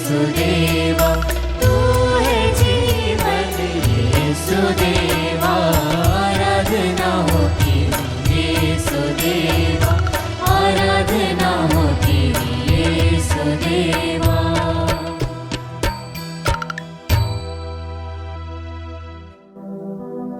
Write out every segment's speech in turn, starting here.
येसुदेवा, तू है जीवन येसुदेवा, आराधना हो तेरी येसुदेवा, आराधना हो तेरी येसुदेवा।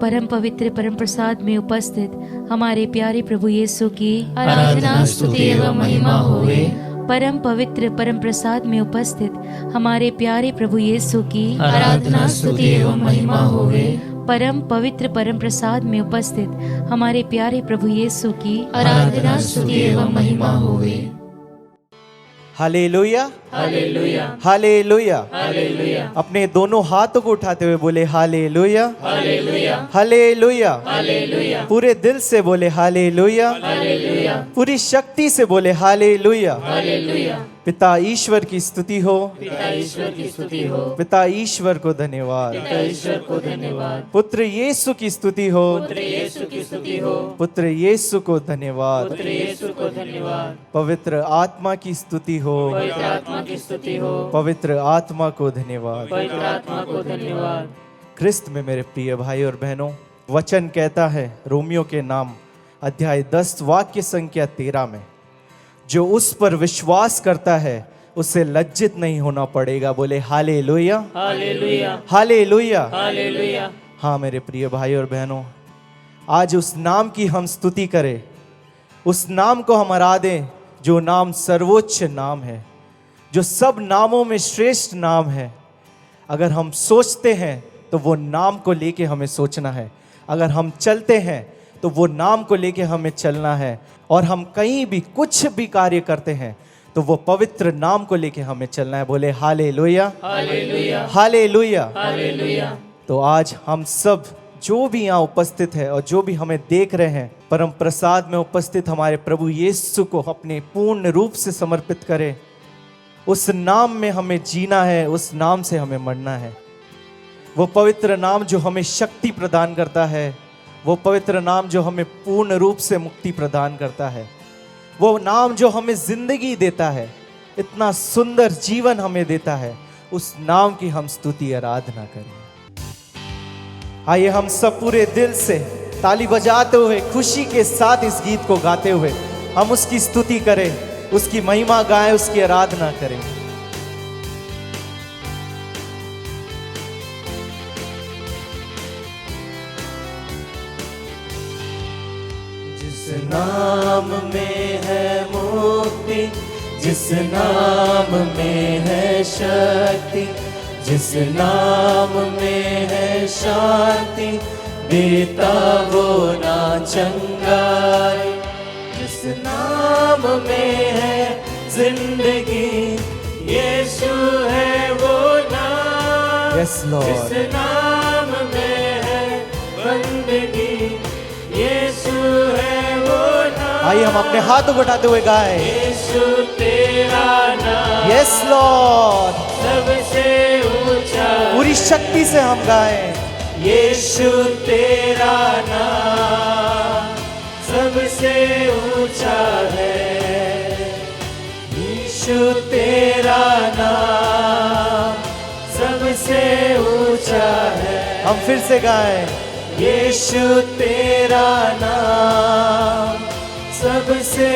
परम पवित्र परम प्रसाद में उपस्थित हमारे प्यारे प्रभु यीशु की आराधना स्तुति एवं महिमा होवे। परम पवित्र परम प्रसाद में उपस्थित हमारे प्यारे प्रभु यीशु की आराधना स्तुति एवं महिमा होवे। परम पवित्र परम प्रसाद में उपस्थित हमारे प्यारे प्रभु यीशु की आराधना स्तुति एवं महिमा होवे। Hallelujah, hallelujah, hallelujah. हालेलुया, अपने दोनों हाथों को उठाते हुए बोले हालेलुया, हालेलुया, हालेलुया। हालेलुया, पूरे दिल से बोले हालेलुया, हालेलुया, पूरी शक्ति से बोले हालेलुया। हालेलुया। पिता ईश्वर की स्तुति हो, पिता ईश्वर की स्तुति हो, पिता ईश्वर को धन्यवाद। पिता ईश्वर को धन्यवाद। पुत्र यीशु की स्तुति हो, पुत्र यीशु की स्तुति हो, पुत्र यीशु को धन्यवाद। पुत्र यीशु को धन्यवाद। पवित्र आत्मा की स्तुति हो, पवित्र आत्मा की स्तुति हो, पवित्र आत्मा को धन्यवाद। पवित्र आत्मा को धन्यवाद। क्रिस्त में मेरे प्रिय भाई और बहनों, वचन कहता है रोमियो के नाम अध्याय 10 वाक्य संख्या 13 में, जो उस पर विश्वास करता है उसे लज्जित नहीं होना पड़ेगा। बोले हालेलुया, हालेलुया, हालेलुया। हालेलुया। हाँ मेरे प्रिय भाई और बहनों, आज उस नाम की हम स्तुति करें, उस नाम को हम आराधें जो नाम सर्वोच्च नाम है, जो सब नामों में श्रेष्ठ नाम है। अगर हम सोचते हैं तो वो नाम को लेके हमें सोचना है, अगर हम चलते हैं तो वो नाम को लेके हमें चलना है, और हम कहीं भी कुछ भी कार्य करते हैं तो वो पवित्र नाम को लेके हमें चलना है। बोले हालेलुया, हालेलुया, हालेलुया। हालेलुया। तो आज हम सब जो भी यहाँ उपस्थित है और जो भी हमें देख रहे हैं, परम प्रसाद में उपस्थित हमारे प्रभु यीशु को अपने पूर्ण रूप से समर्पित करें। उस नाम में हमें जीना है, उस नाम से हमें मरना है। वो पवित्र नाम जो हमें शक्ति प्रदान करता है, वो पवित्र नाम जो हमें पूर्ण रूप से मुक्ति प्रदान करता है, वो नाम जो हमें जिंदगी देता है, इतना सुंदर जीवन हमें देता है, उस नाम की हम स्तुति आराधना करें। आइए हम सब पूरे दिल से ताली बजाते हुए, खुशी के साथ इस गीत को गाते हुए हम उसकी स्तुति करें, उसकी महिमा गाएं, उसकी आराधना करें। जिस नाम में है मुक्ति, जिस नाम में है शक्ति, जिस नाम में है शांति, देता वो ना चंगाई। जिस नाम में है जिंदगी, यीशु है वो नाम। Yes Lord. जिस नाम में है बंदगी, यीशु है वो नाम। आइए हम अपने हाथों को उठाते हुए गाएं। यीशु तेरा नाम यस लॉर्ड। सबसे ऊंचा, पूरी शक्ति से हम गाएं। यीशु तेरा नाम सबसे ऊंचा है। यीशु तेरा नाम सबसे ऊंचा है। हम फिर से गाएं। यीशु तेरा नाम सबसे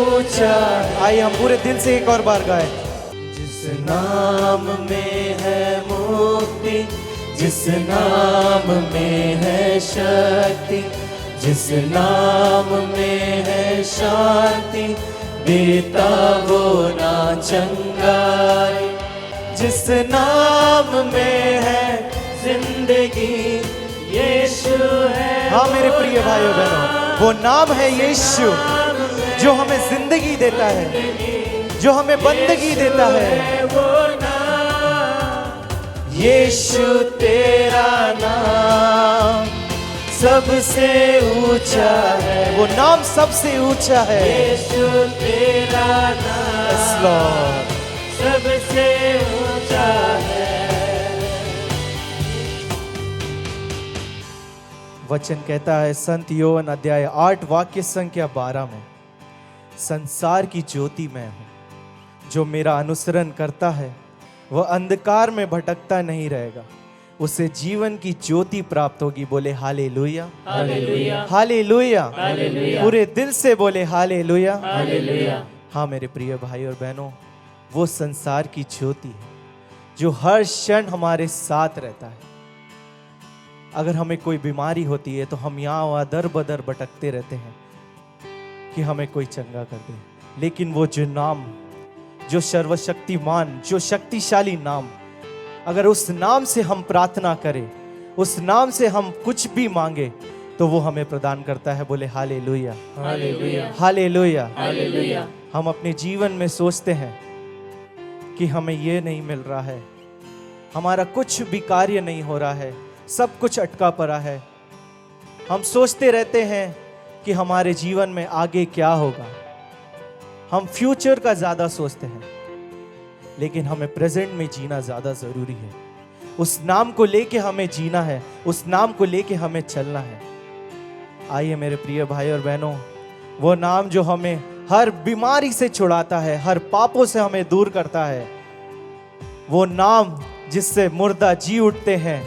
ऊंचा है। आइए हम पूरे दिल से एक और बार गाएं। जिस नाम में है मुक्ति, जिस नाम में है शक्ति, जिस नाम में है शांति, देता वो ना चंगाई। जिस नाम में है जिंदगी, यीशु है। हाँ मेरे प्रिय भाइयों बहनों, वो नाम है यीशु जो हमें जिंदगी देता है, जो हमें बंदगी देता है। वो नाम, यीशु तेरा नाम सबसे ऊंचा है। वो नाम सबसे ऊंचा है। यीशु तेरा नाम यस लॉर्ड। सबसे ऊंचा है। वचन कहता है संत योहन अध्याय 8 वाक्य संख्या 12 में, संसार की ज्योति मैं हूं, जो मेरा अनुसरण करता है वह अंधकार में भटकता नहीं रहेगा, उसे जीवन की ज्योति प्राप्त होगी। बोले हालेलुया, हालेलुया, हालेलुया, हालेलुया, पूरे दिल से बोले हालेलुया। हालेलुया। हाँ मेरे प्रिय भाई और बहनों, वो संसार की ज्योति है जो हर क्षण हमारे साथ रहता है। अगर हमें कोई बीमारी होती है तो हम यहाँ वहाँ दर बदर भटकते रहते हैं कि हमें कोई चंगा कर दे, लेकिन वो जो नाम, जो सर्वशक्तिमान, जो शक्तिशाली नाम, अगर उस नाम से हम प्रार्थना करें, उस नाम से हम कुछ भी मांगे तो वो हमें प्रदान करता है। बोले हालेलुया, हालेलुया, हालेलुया। हालेलुया। हम अपने जीवन में सोचते हैं कि हमें ये नहीं मिल रहा है, हमारा कुछ भी कार्य नहीं हो रहा है, सब कुछ अटका पड़ा है। हम सोचते रहते हैं कि हमारे जीवन में आगे क्या होगा, हम फ्यूचर का ज़्यादा सोचते हैं, लेकिन हमें प्रेजेंट में जीना ज़्यादा ज़रूरी है। उस नाम को लेके हमें जीना है, उस नाम को लेके हमें चलना है। आइए मेरे प्रिय भाई और बहनों, वो नाम जो हमें हर बीमारी से छुड़ाता है, हर पापों से हमें दूर करता है, वो नाम जिससे मुर्दा जी उठते हैं,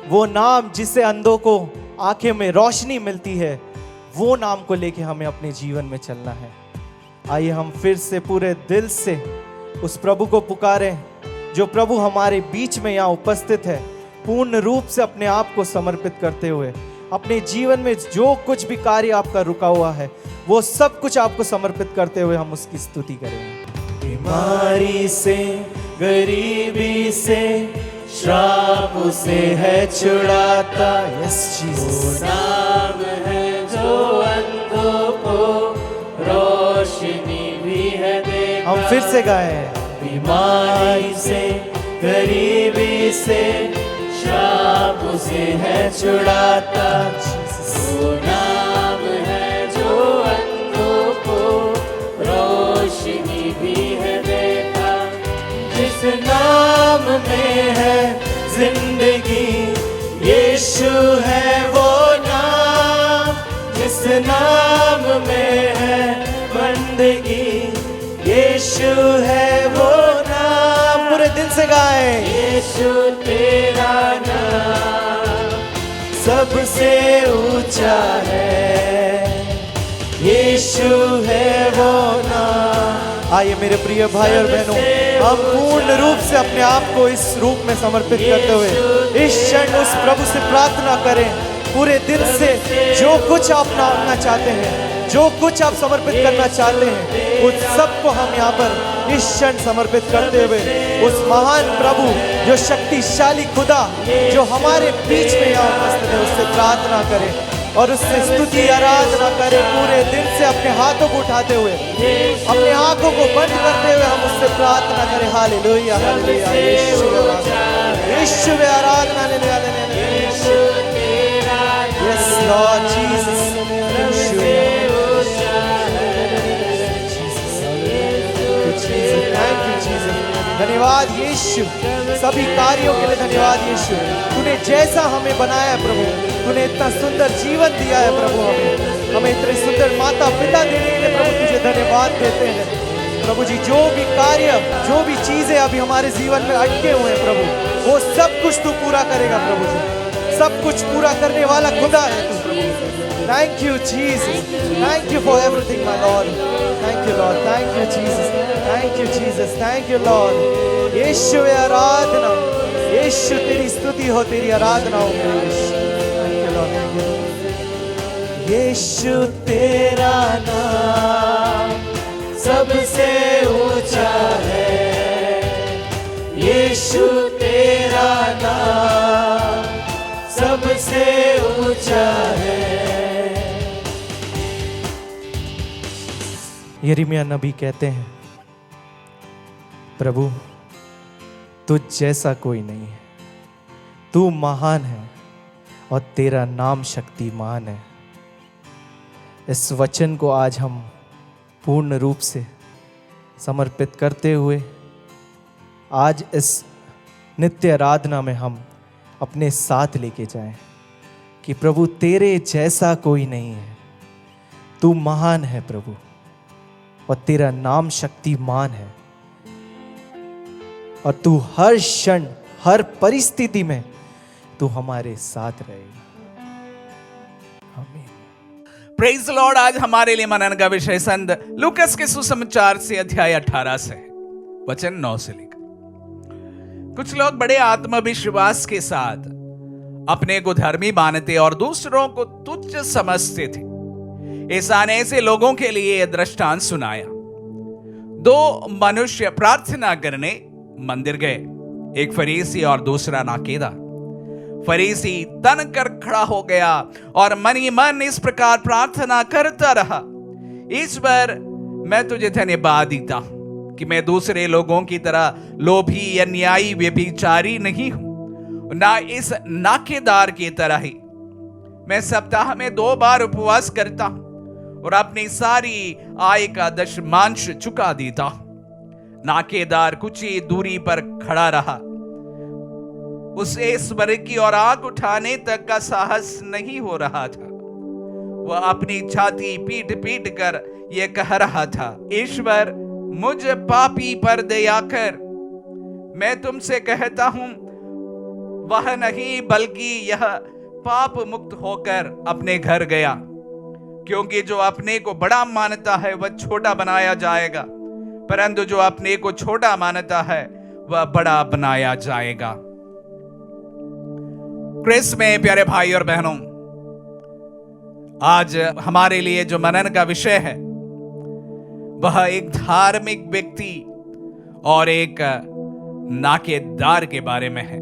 वो नाम जिससे अंधों को आंखें में रोशनी मिलती है, वो नाम को लेके हमें अपने जीवन में चलना है। आइए हम फिर से पूरे दिल से उस प्रभु को पुकारें, जो प्रभु हमारे बीच में यहाँ उपस्थित है, पूर्ण रूप से अपने आप को समर्पित करते हुए अपने जीवन में जो कुछ भी कार्य आपका रुका हुआ है वो सब कुछ आपको समर्पित करते हुए हम उसकी स्तुति करेंगे। बीमारी से, गरीबी से, श्राप से है छुड़ाता, यस जीसस। नाम है जो अंधों को रोशनी भी है देता। हम फिर से गाएं। बीमारी से, गरीबी से, श्राप से है छुड़ाता। वो नाम है जो अंधों को रोशनी भी है देता। जिस नाम में है जिंदगी, यीशु है वो नाम। जिस नाम में है बंदगी, यीशु है वो नाम। पूरे दिल से गाएं। यीशु तेरा नाम सबसे ऊंचा है। यीशु है वो नाम। आइए मेरे प्रिय भाई और बहनों, हम पूर्ण रूप से अपने आप को इस रूप में समर्पित करते हुए इस क्षण उस प्रभु से प्रार्थना करें पूरे दिल से। जो कुछ आप मांगना चाहते हैं, जो कुछ आप समर्पित करना चाहते हैं, उस सब को हम यहाँ पर इस क्षण समर्पित करते हुए उस महान प्रभु, जो शक्तिशाली खुदा, जो हमारे बीच में यहाँ उपस्थित है, उससे प्रार्थना करें और उससे स्तुति आराधना करें। पूरे दिल से अपने हाथों को उठाते हुए, अपने आंखों को बंद करते हुए हम उससे प्रार्थना करें। Hallelujah, hallelujah. यीशु आराधना लेने वाले ने, यस लॉर्ड जीसस। धन्यवाद यीशु, सभी कार्यों के लिए धन्यवाद यीशु। तूने जैसा हमें बनाया है प्रभु, तूने इतना सुंदर जीवन दिया है प्रभु, हमें इतने सुंदर माता पिता देने के लिए प्रभु तुझे धन्यवाद देते हैं प्रभु जी। जो भी कार्य, जो भी चीजें अभी हमारे जीवन में अटके हुए हैं प्रभु, वो सब कुछ तू पूरा करेगा प्रभु जी। सब कुछ पूरा करने वाला खुदा है तू प्रभु। Thank you Jesus, thank you for everything my Lord. Thank you Lord, thank you Jesus, thank you Jesus, thank you Lord. Yeshu आराधना, यीशु तेरी स्तुति हो, तेरी आराधना हो। Thank you Lord. यीशु तेरा नाम सबसे ऊंचा है। यीशु तेरा नाम सबसे ऊंचा है। यिर्मयाह नबी कहते हैं, प्रभु तुझ जैसा कोई नहीं है, तू महान है और तेरा नाम शक्तिमान है। इस वचन को आज हम पूर्ण रूप से समर्पित करते हुए आज इस नित्य आराधना में हम अपने साथ लेके जाएं कि प्रभु तेरे जैसा कोई नहीं है, तू महान है प्रभु और तेरा नाम शक्तिमान है। और तू हर क्षण, हर परिस्थिति में तू हमारे साथ रहेगा। आमीन। Praise the Lord. आज हमारे लिए मनन का विषय संत लूकस के सुसमाचार से अध्याय 18 से है, वचन 9 से लेकर। कुछ लोग बड़े आत्मविश्वास के साथ अपने को धर्मी मानते और दूसरों को तुच्छ समझते थे। ईसा ने ऐसे लोगों के लिए दृष्टांत सुनाया। 2 मनुष्य प्रार्थना करने मंदिर गए, एक फरीसी और दूसरा नाकेदार। फरीसी तन कर खड़ा हो गया और मन ही मन इस प्रकार प्रार्थना करता रहा, ईश्वर मैं तुझे धन्यवाद देता हूं कि मैं दूसरे लोगों की तरह लोभी, अन्यायी, व्यभिचारी नहीं हूं, ना इस नाकेदार की तरह ही। मैं सप्ताह में 2 बार उपवास करता हूं और अपनी सारी आय का दशमांश चुका देता हूं। नाकेदार कुछ ही दूरी पर खड़ा रहा, उसे स्वर्ग की ओर आंख उठाने तक का साहस नहीं हो रहा था। वह अपनी छाती पीट पीट कर यह कह रहा था, ईश्वर मुझ पापी पर दया कर। मैं तुमसे कहता हूं वह नहीं बल्कि यह पाप मुक्त होकर अपने घर गया, क्योंकि जो अपने को बड़ा मानता है वह छोटा बनाया जाएगा, परंतु जो अपने को छोटा मानता है वह बड़ा बनाया जाएगा। क्रिस्त में प्यारे भाई और बहनों, आज हमारे लिए जो मनन का विषय है वह एक धार्मिक व्यक्ति और एक नाकेदार के बारे में है।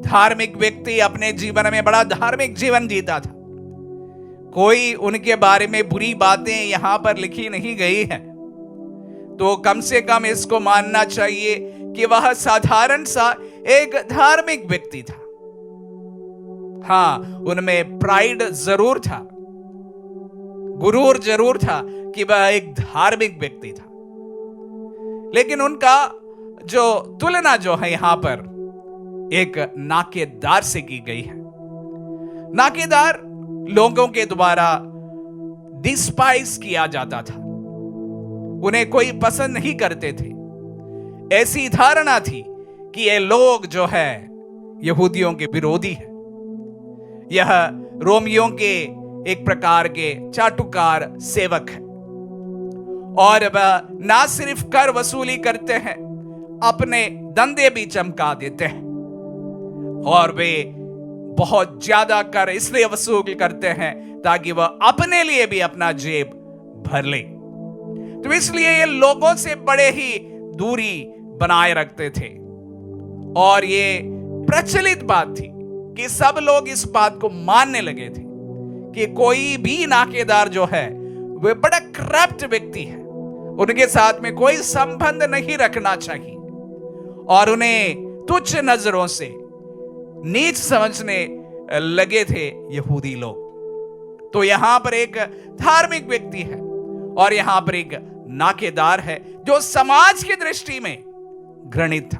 धार्मिक व्यक्ति अपने जीवन में बड़ा धार्मिक जीवन जीता था। कोई उनके बारे में बुरी बातें यहां पर लिखी नहीं गई है, तो कम से कम इसको मानना चाहिए कि वह साधारण सा एक धार्मिक व्यक्ति था। हाँ, उनमें प्राइड जरूर था, गुरूर जरूर था कि वह एक धार्मिक व्यक्ति था, लेकिन उनका जो तुलना जो है यहां पर एक नाकेदार से की गई है। नाकेदार लोगों के द्वारा डिस्पाइज किया जाता था, उन्हें कोई पसंद नहीं करते थे। ऐसी धारणा थी कि ये लोग जो है यहूदियों के विरोधी है, यह रोमियों के एक प्रकार के चाटुकार सेवक है, और वह ना सिर्फ कर वसूली करते हैं, अपने धंधे भी चमका देते हैं, और वे बहुत ज्यादा कर इसलिए वसूल करते हैं ताकि वह अपने लिए भी अपना जेब भर ले। तो इसलिए ये लोगों से बड़े ही दूरी बनाए रखते थे, और ये प्रचलित बात थी कि सब लोग इस बात को मानने लगे थे कि कोई भी नाकेदार जो है वह बड़ा करप्ट व्यक्ति है, उनके साथ में कोई संबंध नहीं रखना चाहिए, और उन्हें तुच्छ नजरों से नीच समझने लगे थे यहूदी लोग। तो यहां पर एक धार्मिक व्यक्ति है और यहां पर एक नाकेदार है जो समाज की दृष्टि में घृणित था,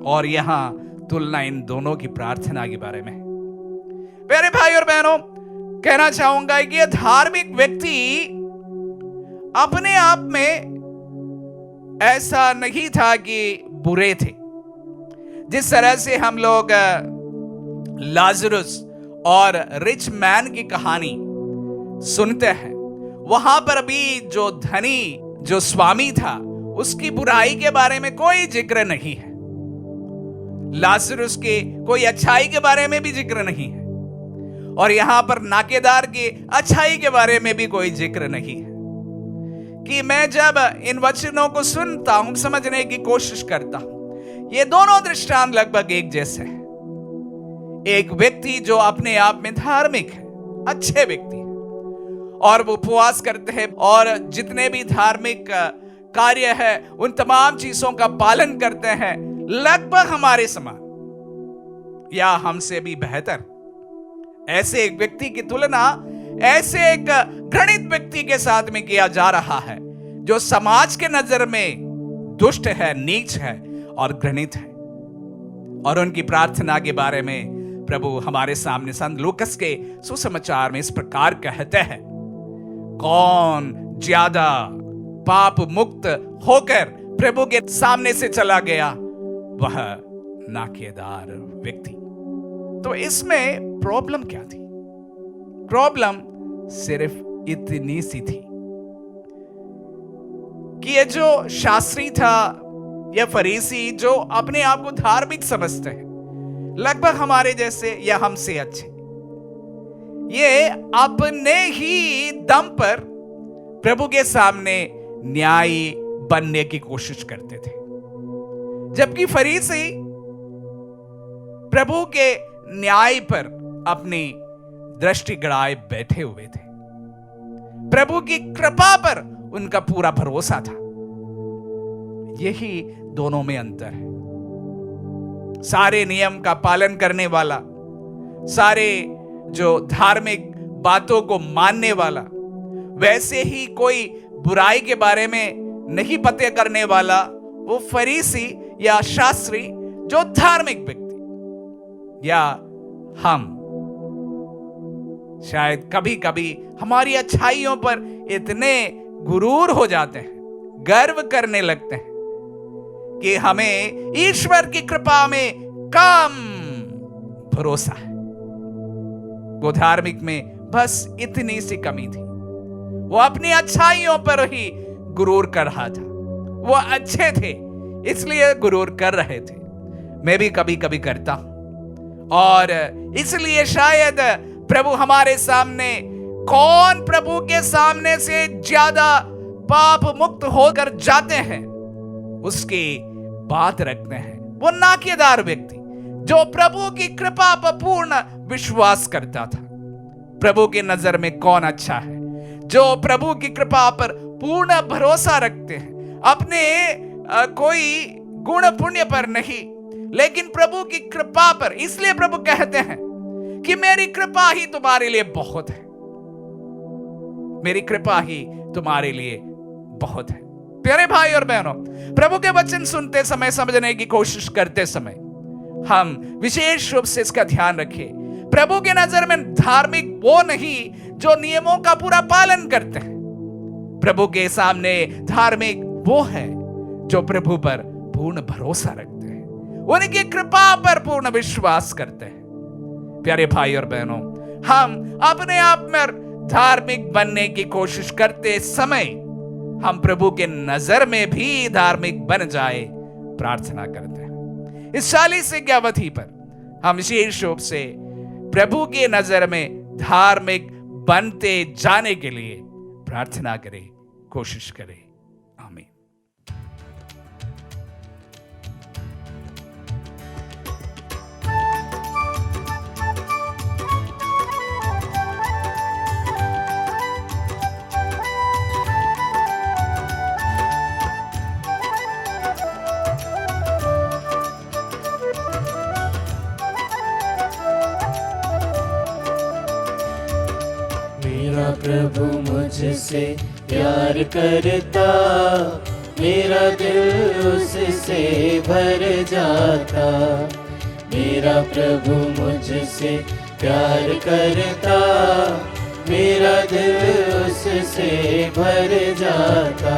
और यहां तुलना इन दोनों की प्रार्थना के बारे में है। प्यारे भाई और बहनों, कहना चाहूंगा कि यह धार्मिक व्यक्ति अपने आप में ऐसा नहीं था कि बुरे थे। जिस तरह से हम लोग लाजरुस और रिच मैन की कहानी सुनते हैं, वहां पर भी जो धनी जो स्वामी था उसकी बुराई के बारे में कोई जिक्र नहीं है, लाजरुस के कोई अच्छाई के बारे में भी जिक्र नहीं है, और यहां पर नाकेदार की अच्छाई के बारे में भी कोई जिक्र नहीं है। कि मैं जब इन वचनों को सुनता हूं, समझने की कोशिश करता हूं, ये दोनों दृष्टांत लगभग एक जैसे हैं। एक व्यक्ति जो अपने आप में धार्मिक है, अच्छे व्यक्ति है, और वो उपवास करते हैं और जितने भी धार्मिक कार्य है उन तमाम चीजों का पालन करते हैं, लगभग हमारे समान या हमसे भी बेहतर। ऐसे एक व्यक्ति की तुलना ऐसे एक घृणित व्यक्ति के साथ में किया जा रहा है जो समाज के नजर में दुष्ट है, नीच है और घृणित है। और उनकी प्रार्थना के बारे में प्रभु हमारे सामने संत लूकस के सुसमाचार में इस प्रकार कहते हैं, कौन ज्यादा पाप मुक्त होकर प्रभु के सामने से चला गया वह नाकेदार व्यक्ति। तो इसमें प्रॉब्लम क्या थी? प्रॉब्लम सिर्फ इतनी सी थी कि ये जो शास्त्री था या फरीसी, जो अपने आप को धार्मिक समझते हैं, लगभग हमारे जैसे या हमसे अच्छे, ये अपने ही दम पर प्रभु के सामने न्यायी बनने की कोशिश करते थे, जबकि फरीसी प्रभु के न्याय पर अपनी दृष्टि गड़ाए बैठे हुए थे। प्रभु की कृपा पर उनका पूरा भरोसा था। यही दोनों में अंतर है। सारे नियम का पालन करने वाला, सारे जो धार्मिक बातों को मानने वाला, वैसे ही कोई बुराई के बारे में नहीं पते करने वाला वो फरीसी या शास्त्री जो धार्मिक व्यक्ति, या हम शायद कभी कभी हमारी अच्छाइयों पर इतने गुरूर हो जाते हैं, गर्व करने लगते हैं कि हमें ईश्वर की कृपा में कम भरोसा है। वो धार्मिक में बस इतनी सी कमी थी, वो अपनी अच्छाइयों पर ही गुरूर कर रहा था। वो अच्छे थे इसलिए गुरूर कर रहे थे। मैं भी कभी कभी करता हूं, और इसलिए शायद प्रभु हमारे सामने, कौन प्रभु के सामने से ज्यादा पाप मुक्त होकर जाते हैं उसकी बात रखते हैं। वो नाकेदार व्यक्ति जो प्रभु की कृपा पर पूर्ण विश्वास करता था। प्रभु की नजर में कौन अच्छा है? जो प्रभु की कृपा पर पूर्ण भरोसा रखते हैं, अपने कोई गुण पुण्य पर नहीं, लेकिन प्रभु की कृपा पर। इसलिए प्रभु कहते हैं कि मेरी कृपा ही तुम्हारे लिए बहुत है, मेरी कृपा ही तुम्हारे लिए बहुत है। प्यारे भाई और बहनों, प्रभु के वचन सुनते समय, समझने की कोशिश करते समय हम विशेष रूप से इसका ध्यान रखें। प्रभु के नजर में धार्मिक वो नहीं जो नियमों का पूरा पालन करते हैं। प्रभु के सामने धार्मिक वो है जो प्रभु पर पूर्ण भरोसा रखते हैं, उनकी कृपा पर पूर्ण विश्वास करते हैं। प्यारे भाई और बहनों, हम अपने आप में धार्मिक बनने की कोशिश करते समय हम प्रभु के नजर में भी धार्मिक बन जाए प्रार्थना करते हैं। इस 40 यज्ञावधि पर हम विशेष रूप से प्रभु के नजर में धार्मिक बनते जाने के लिए प्रार्थना करें, कोशिश करें। आमीन। मेरा प्रभु मुझसे प्यार करता, मेरा दिल उससे भर जाता। मेरा प्रभु मुझसे प्यार करता, मेरा दिल उससे भर जाता।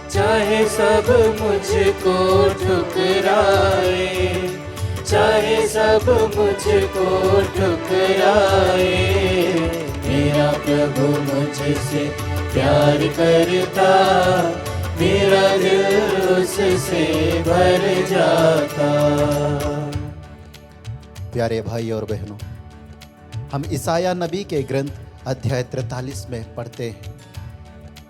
चाहे सब मुझको ठुकराए, चाहे सब मुझको ठुकराए, मेरा प्रभु मुझसे प्यार करता, मेरा दिल उससे भर जाता। प्यारे भाई और बहनों, हम ईसाया नबी के ग्रंथ अध्याय 43 में पढ़ते हैं।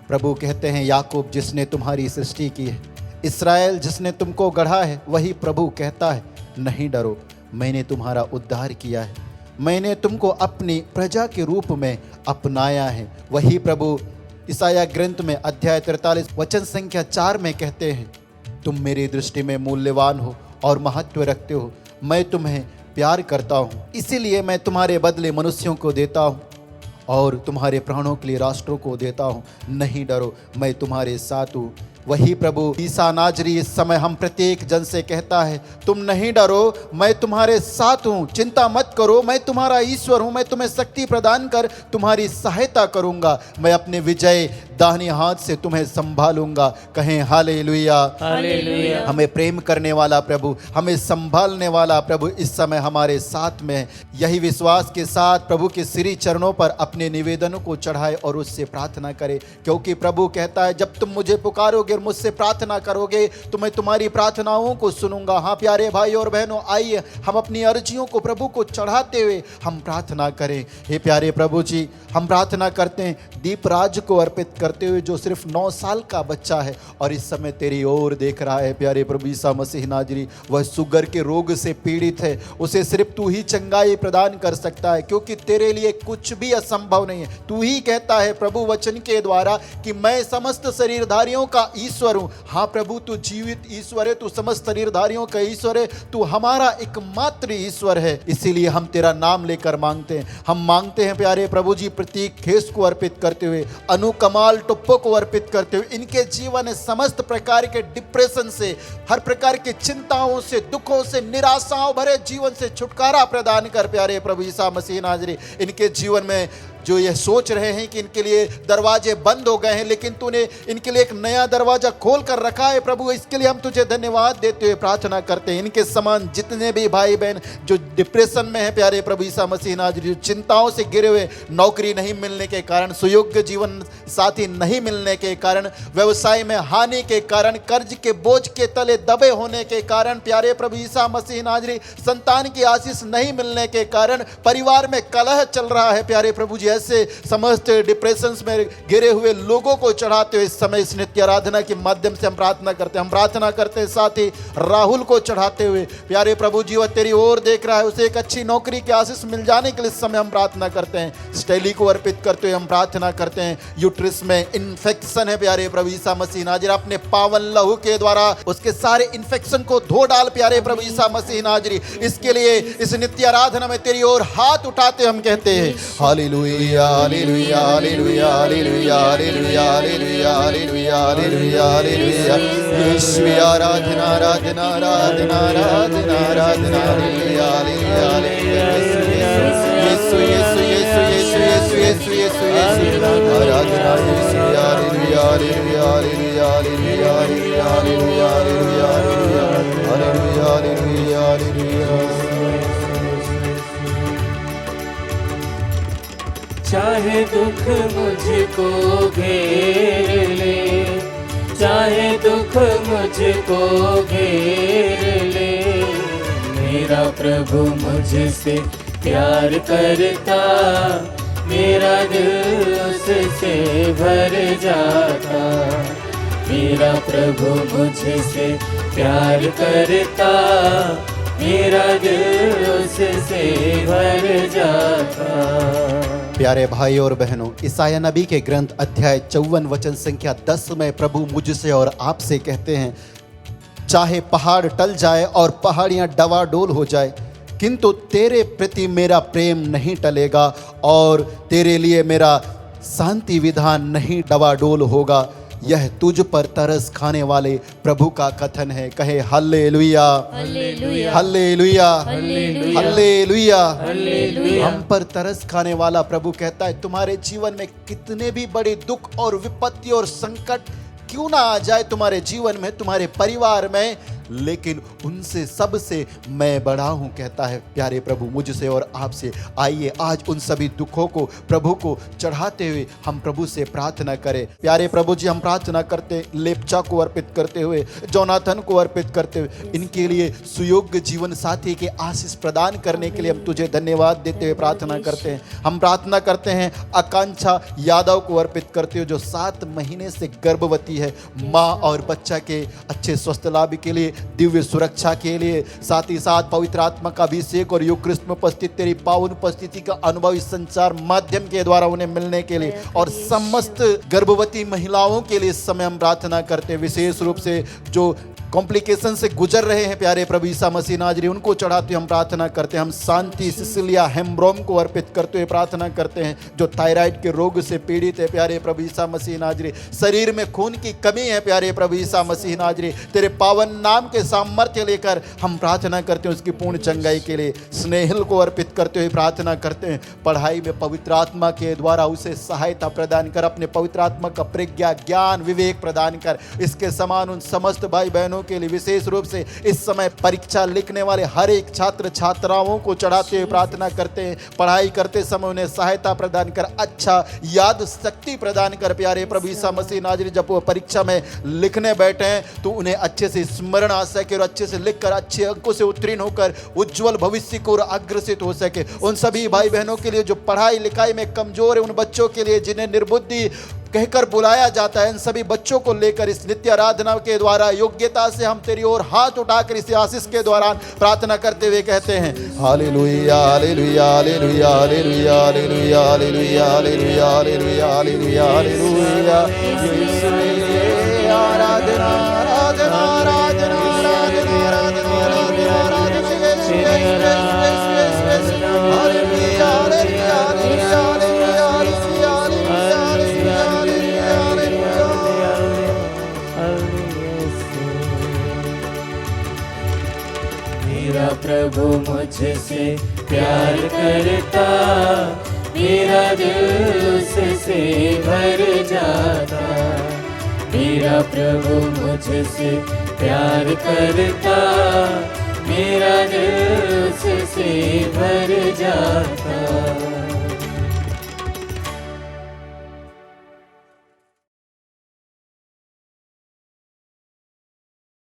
प्रभु कहते हैं, याकूब जिसने तुम्हारी सृष्टि की है, इस्राएल जिसने तुमको गढ़ा है, वही प्रभु कहता है, नहीं डरो, मैंने तुम्हारा उद्धार किया है, मैंने तुमको अपनी प्रजा के रूप में अपनाया है। वही प्रभु ईसाया ग्रंथ में अध्याय 43 वचन संख्या 4 में कहते हैं, तुम मेरी दृष्टि में मूल्यवान हो और महत्व रखते हो, मैं तुम्हें प्यार करता हूँ, इसीलिए मैं तुम्हारे बदले मनुष्यों को देता हूँ और तुम्हारे प्राणों के लिए राष्ट्रों को देता हूँ। नहीं डरो, मैं तुम्हारे साथ हूँ। वही प्रभु ईसा नाजरी इस समय हम प्रत्येक जन से कहता है, तुम नहीं डरो, मैं तुम्हारे साथ हूँ, चिंता मत करो, मैं तुम्हारा ईश्वर हूँ, मैं तुम्हें शक्ति प्रदान कर तुम्हारी सहायता करूँगा। मैं अपने विजय दाहिने हाथ से तुम्हें संभालूंगा। कहें हालेलुया। हालेलुया। हमें प्रेम करने वाला प्रभु, हमें संभालने वाला प्रभु इस समय हमारे साथ में है। यही विश्वास के साथ प्रभु के श्री चरणों पर अपने निवेदनों को चढ़ाए और उससे प्रार्थना करे, क्योंकि प्रभु कहता है जब तुम मुझे पुकारोगे और मुझसे प्रार्थना करोगे तो मैं तुम्हारी प्रार्थनाओं को सुनूंगा। हाँ प्यारे भाई और बहनों, आइए हम अपनी अर्जियों को प्रभु को चढ़ाते हुए हम प्रार्थना करें। हे प्यारे प्रभु जी, हम प्रार्थना करते हैं दीपराज को अर्पित करते हुए जो सिर्फ 9 साल का बच्चा है और इस समय तेरी ओर देख रहा है। प्यारे प्रभु ईसा मसीह नाजरी, वह शुगर के रोग से पीड़ित है, उसे सिर्फ तू ही चंगाई प्रदान कर सकता है, क्योंकि तेरे लिए कुछ भी असंभव नहीं है। तू ही कहता है प्रभु वचन के द्वारा कि मैं समस्त शरीरधारियों का ईश्वर हूँ। हाँ प्रभु, तू जीवित ईश्वर है, तू समस्त शरीरधारियों का ईश्वर है, तू हमारा एकमात्र ईश्वर है। इसीलिए हम तेरा नाम लेकर मांगते हैं। हम मांगते हैं प्यारे प्रभु जी, प्रतीक खेस को अर्पित करते हुए, अनु कमाल टुप्पो को अर्पित करते हुए, इनके जीवन में समस्त प्रकार के डिप्रेशन से, हर प्रकार की चिंताओं से, दुखों से, निराशाओं भरे जीवन से छुटकारा प्रदान कर प्यारे प्रभु ईसा मसीह नाजरी। इनके जीवन में जो ये सोच रहे हैं कि इनके लिए दरवाजे बंद हो गए हैं, लेकिन तूने इनके लिए एक नया दरवाजा खोल कर रखा है प्रभु, इसके लिए हम तुझे धन्यवाद देते हुए प्रार्थना करते हैं। इनके समान जितने भी भाई बहन जो डिप्रेशन में है प्यारे प्रभु ईसा मसीह नाजरी, जो चिंताओं से घिरे हुए, नौकरी नहीं मिलने के कारण, सुयोग्य जीवन साथी नहीं मिलने के कारण, व्यवसाय में हानि के कारण, कर्ज के बोझ के तले दबे होने के कारण, प्यारे प्रभु ईसा मसीह नाजरी, संतान की आशीष नहीं मिलने के कारण, परिवार में कलह चल रहा है प्यारे प्रभु जी, ऐसे समस्त डिप्रेशन में घिरे हुए लोगों को चढ़ाते हुए इस समय इस नित्य आराधना के माध्यम से हम प्रार्थना करते हैं। हम प्रार्थना करते हैं साथ ही राहुल को चढ़ाते हुए, प्यारे प्रभु जी वह तेरी ओर देख रहा है, उसे एक अच्छी नौकरी की आशीष मिल जाने के लिए इस समय हम प्रार्थना करते हैं। स्टेली को अर्पित करते हुए हम प्रार्थना करते हैं, यूट्रस में इन्फेक्शन है प्यारे प्रभु ईसा मसीह नाजरी, अपने पावन लहू के द्वारा उसके सारे इन्फेक्शन को धो डाल प्यारे प्रभु ईसा मसीह नाजरी। इसके लिए इस नित्य आराधना में तेरी ओर हाथ उठाते हम कहते हैं hallelujah hallelujah hallelujah hallelujah hallelujah hallelujah hallelujah hallelujah hallelujah. Yeshu आराधना आराधना आराधना आराधना आराधना hallelujah hallelujah hallelujah. Yeshu Yeshu Yeshu Yeshu Yeshu Yeshu Yeshu आराधना Yeshu hallelujah hallelujah hallelujah hallelujah hallelujah hallelujah hallelujah hallelujah hallelujah hallelujah. चाहे दुख मुझको घेर ले, चाहे दुख मुझको घेर ले, मेरा प्रभु मुझसे प्यार करता, मेरा दिल उससे भर जाता। मेरा प्रभु मुझसे प्यार करता, मेरा दिल उससे भर जाता। प्यारे भाई और बहनों, ईसाया नबी के ग्रंथ अध्याय 54 वचन संख्या 10 में प्रभु मुझसे और आपसे कहते हैं, चाहे पहाड़ टल जाए और पहाड़ियां डवाडोल हो जाए, किंतु तेरे प्रति मेरा प्रेम नहीं टलेगा और तेरे लिए मेरा शांति विधान नहीं डवाडोल होगा। यह तुझ पर तरस खाने वाले प्रभु का कथन है। कहे hallelujah hallelujah hallelujah hallelujah. Hallelujah. हम पर तरस खाने वाला प्रभु कहता है, तुम्हारे जीवन में कितने भी बड़े दुख और विपत्ति और संकट क्यों ना आ जाए तुम्हारे जीवन में, तुम्हारे परिवार में, लेकिन उनसे सबसे मैं बड़ा हूं कहता है प्यारे प्रभु मुझसे और आपसे। आइए आज उन सभी दुखों को प्रभु को चढ़ाते हुए हम प्रभु से प्रार्थना करें। प्यारे प्रभु जी, हम प्रार्थना करते लेप्चा को अर्पित करते हुए, जोनाथन को अर्पित करते हुए, इनके लिए सुयोग्य जीवन साथी के आशीष प्रदान करने के लिए हम तुझे धन्यवाद देते हुए प्रार्थना करते हैं। हम प्रार्थना करते हैं आकांक्षा यादव को अर्पित करते हुए, जो 7 महीने से गर्भवती है, माँ और बच्चा के अच्छे स्वस्थ लाभ के लिए, दिव्य सुरक्षा के लिए, साथ ही साथ पवित्र आत्मा का अभिषेक और युक्रिस्त में उपस्थित तेरी पावन उपस्थिति का अनुभव इस संचार माध्यम के द्वारा उन्हें मिलने के लिए, और समस्त गर्भवती महिलाओं के लिए इस समय हम प्रार्थना करते हैं। विशेष रूप से जो कॉम्प्लिकेशन से गुजर रहे हैं प्यारे प्रभु यीशु मसीह नाजरी, उनको चढ़ाते हम प्रार्थना करते हैं। हम शांति सिसिलिया हेम्ब्रोम को अर्पित करते हुए प्रार्थना करते हैं, जो थायराइड के रोग से पीड़ित है प्यारे प्रभु यीशु मसीह नाजरी, शरीर में खून की कमी है प्यारे प्रभु यीशु मसीह नाजरी, तेरे पावन नाम के सामर्थ्य लेकर हम प्रार्थना करते हैं उसकी पूर्ण चंगाई के लिए। स्नेहिल को अर्पित करते हुए प्रार्थना करते हैं, पढ़ाई में पवित्र आत्मा के द्वारा उसे सहायता प्रदान कर, अपने पवित्र आत्मा का प्रज्ञा ज्ञान विवेक प्रदान कर। इसके समान उन समस्त भाई बहनों के लिए विशेष रूप से इस समय परीक्षा लिखने वाले हर एक छात्र छात्राओं को चढ़ाते हुए प्रार्थना करते हैं, पढ़ाई करते समय उन्हें सहायता प्रदान कर, अच्छा याद शक्ति प्रदान कर प्यारे प्रभु यीशु मसीह नाजरी। जब वो परीक्षा में लिखने बैठे हैं तो उन्हें अच्छे से स्मरण आ सके और अच्छे से लिखकर अच्छे अंकों से उत्तीर्ण होकर उज्जवल भविष्य को अग्रसित हो सके। उन सभी भाई बहनों के लिए जो पढ़ाई लिखाई में कमजोर है, उन बच्चों के लिए जिन्हें निर्बुद्धि कहकर बुलाया जाता है, इन सभी बच्चों को लेकर इस नित्य आराधना के द्वारा योग्यता से हम तेरी ओर हाथ उठाकर इस आशीष के दौरान प्रार्थना करते हुए कहते हैं hallelujah hallelujah hallelujah hallelujah hallelujah hallelujah hallelujah hallelujah hallelujah hallelujah आराधना आराधना आराधना आराधना आराधना आराधना हालेलुया हालेलुया मेरा प्रभु मुझसे प्यार करता, मेरा दिल उससे भर जाता। मेरा प्रभु मुझसे प्यार करता, मेरा दिल उससे भर जाता।